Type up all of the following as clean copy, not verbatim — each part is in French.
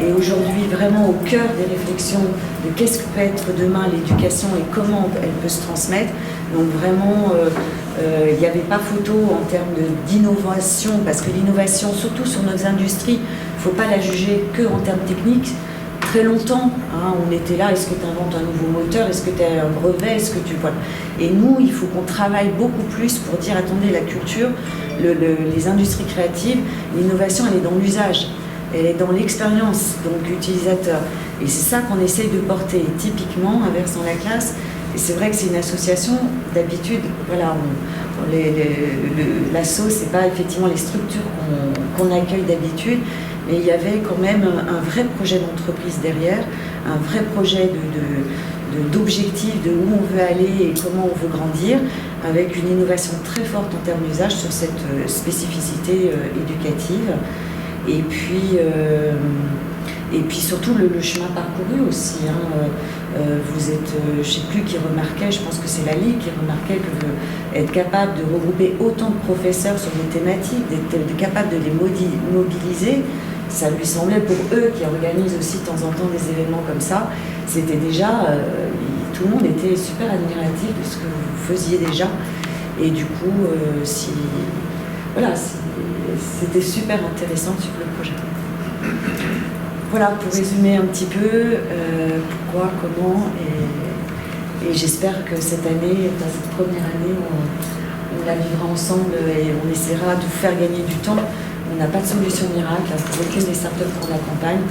est aujourd'hui vraiment au cœur des réflexions de qu'est-ce que peut être demain l'éducation et comment elle peut se transmettre. Donc vraiment, il n'y avait pas photo en termes d'innovation, parce que l'innovation, surtout sur nos industries, il ne faut pas la juger que en termes techniques. Très longtemps, on était là, est-ce que tu inventes un nouveau moteur, est-ce que tu as un brevet, est-ce que tu... Voilà. Et nous, il faut qu'on travaille beaucoup plus pour dire, attendez, la culture, les industries créatives, l'innovation, elle est dans l'usage, elle est dans l'expérience, donc utilisateur. Et c'est ça qu'on essaye de porter. Et typiquement, Inversant la classe, et c'est vrai que c'est une association, d'habitude, voilà, l'asso, c'est pas effectivement les structures qu'on accueille d'habitude, mais il y avait quand même un vrai projet d'entreprise derrière, un vrai projet d'objectif de où on veut aller et comment on veut grandir, avec une innovation très forte en termes d'usage sur cette spécificité éducative. Et puis surtout le chemin parcouru aussi. Vous êtes, je ne sais plus qui remarquait, je pense que c'est la Ligue qui remarquait que être capable de regrouper autant de professeurs sur des thématiques, d'être capable de les mobiliser, ça lui semblait pour eux qui organisent aussi de temps en temps des événements comme ça, c'était déjà, tout le monde était super admiratif de ce que vous faisiez déjà. Et du coup, c'était super intéressant sur le projet. Voilà, pour résumer un petit peu pourquoi, comment, et j'espère que cette année, cette première année, on la vivra ensemble et on essaiera de vous faire gagner du temps. On n'a pas de solution miracle pour aucune des startups qu'on accompagne.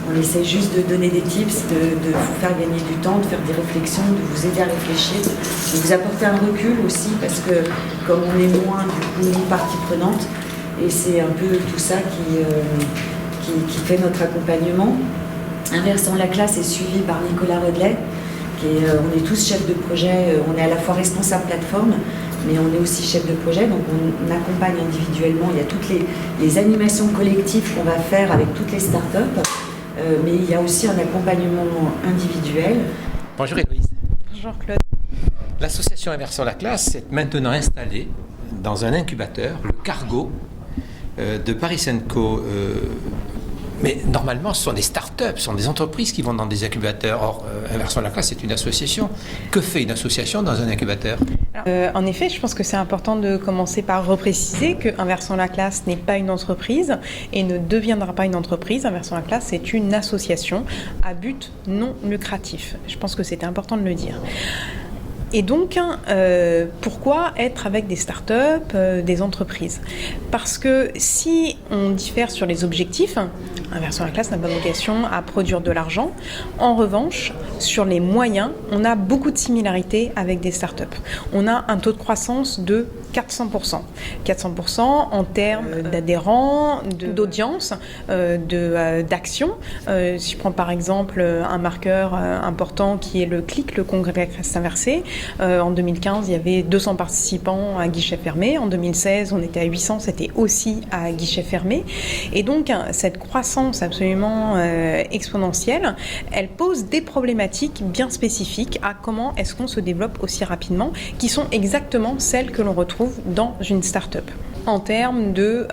On essaie juste de donner des tips, de vous faire gagner du temps, de faire des réflexions, de vous aider à réfléchir, de vous apporter un recul aussi, parce que comme on est moins du coup partie prenante, et c'est un peu tout ça qui fait notre accompagnement. Inversant la classe est suivi par Nicolas Redley, on est tous chefs de projet, on est à la fois responsable plateforme, mais on est aussi chef de projet, donc on accompagne individuellement. Il y a toutes les animations collectives qu'on va faire avec toutes les startups, mais il y a aussi un accompagnement individuel. Bonjour Héloïse. Bonjour Claude. L'association Inversant la classe est maintenant installée dans un incubateur, le Cargo, de Paris & Co. Mais normalement, ce sont des startups, ce sont des entreprises qui vont dans des incubateurs. Or, Inversant la classe, c'est une association. Que fait une association dans un incubateur ? En effet, je pense que c'est important de commencer par repréciser que Inversant la classe n'est pas une entreprise et ne deviendra pas une entreprise. Inversant la classe, c'est une association à but non lucratif. Je pense que c'était important de le dire. Et donc, pourquoi être avec des startups, des entreprises ? Parce que si on diffère sur les objectifs, Inversant la classe n'a pas vocation à produire de l'argent. En revanche, sur les moyens, on a beaucoup de similarités avec des startups. On a un taux de croissance de 400%. 400% en termes d'adhérents, d'audience, d'actions. Si je prends par exemple un marqueur important qui est le CLIC, le Congrès inversé, en 2015, il y avait 200 participants à guichet fermé. En 2016, on était à 800, c'était aussi à guichet fermé. Et donc, cette croissance absolument exponentielle, elle pose des problématiques bien spécifiques à comment est-ce qu'on se développe aussi rapidement, qui sont exactement celles que l'on retrouve dans une start-up. En termes de,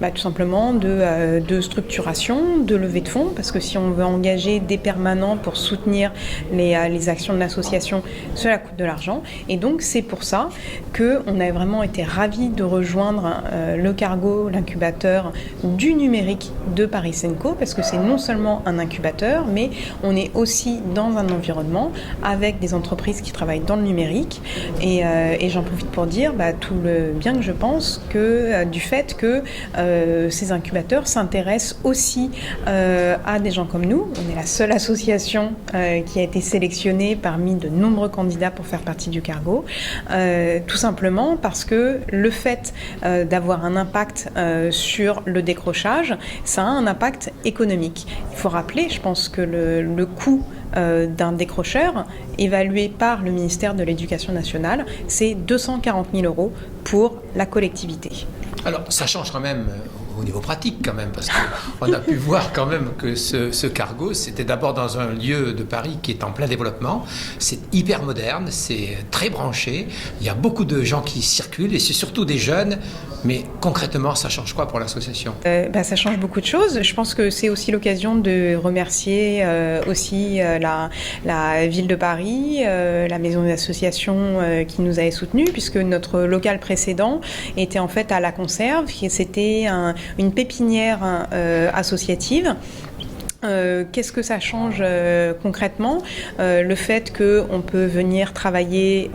tout simplement, de structuration, de levée de fonds, parce que si on veut engager des permanents pour soutenir les actions de l'association, cela coûte de l'argent. Et donc, c'est pour ça qu'on a vraiment été ravis de rejoindre le Cargo, l'incubateur du numérique de Paris & Co, parce que c'est non seulement un incubateur, mais on est aussi dans un environnement avec des entreprises qui travaillent dans le numérique. Et j'en profite pour dire tout le bien que je pense du fait que ces incubateurs s'intéressent aussi à des gens comme nous. On est la seule association qui a été sélectionnée parmi de nombreux candidats pour faire partie du Cargo, tout simplement parce que le fait d'avoir un impact sur le décrochage, ça a un impact économique. Il faut rappeler, je pense que le coût d'un décrocheur évalué par le ministère de l'Éducation nationale, c'est 240 000 € pour la collectivité. Alors, ça change quand même au niveau pratique quand même, parce qu'on a pu voir quand même que ce Cargo, c'était d'abord dans un lieu de Paris qui est en plein développement. C'est hyper moderne, c'est très branché. Il y a beaucoup de gens qui circulent et c'est surtout des jeunes Mais concrètement, ça change quoi pour l'association ? Ça change beaucoup de choses. Je pense que c'est aussi l'occasion de remercier aussi la ville de Paris, la maison des associations qui nous avait soutenus, puisque notre local précédent était en fait à la conserve, c'était une pépinière associative. Qu'est-ce que ça change concrètement ? Le fait qu'on peut venir travailler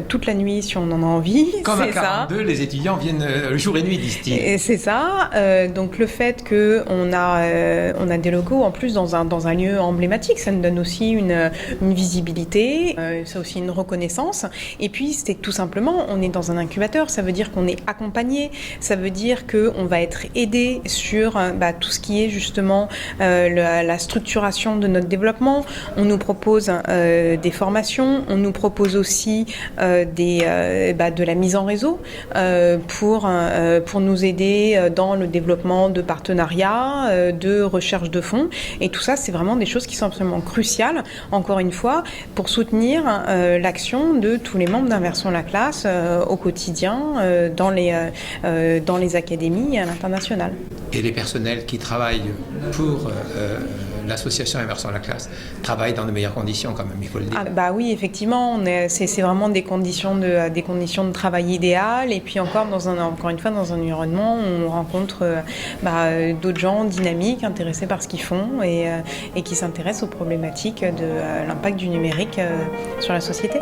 toute la nuit si on en a envie. Comme à 42, les étudiants viennent jour et nuit, disent-ils. Et c'est ça. Donc le fait qu'on a des locaux en plus dans un lieu emblématique, ça nous donne aussi une visibilité, c'est aussi une reconnaissance. Et puis c'est tout simplement, on est dans un incubateur, ça veut dire qu'on est accompagné, ça veut dire qu'on va être aidé sur tout ce qui est justement la structuration de notre développement. On nous propose des formations, on nous propose aussi de la mise en réseau pour nous aider dans le développement de partenariats, de recherche de fonds. Et tout ça, c'est vraiment des choses qui sont absolument cruciales, encore une fois, pour soutenir l'action de tous les membres d'Inversion la classe au quotidien, dans les académies et à l'international. Et les personnels qui travaillent pour l'association Inversion la classe travaillent dans de meilleures conditions quand même, il faut le dire. Oui, effectivement, c'est vraiment des conditions de travail idéales, et puis encore une fois dans un environnement où on rencontre d'autres gens dynamiques, intéressés par ce qu'ils font et qui s'intéressent aux problématiques de l'impact du numérique sur la société.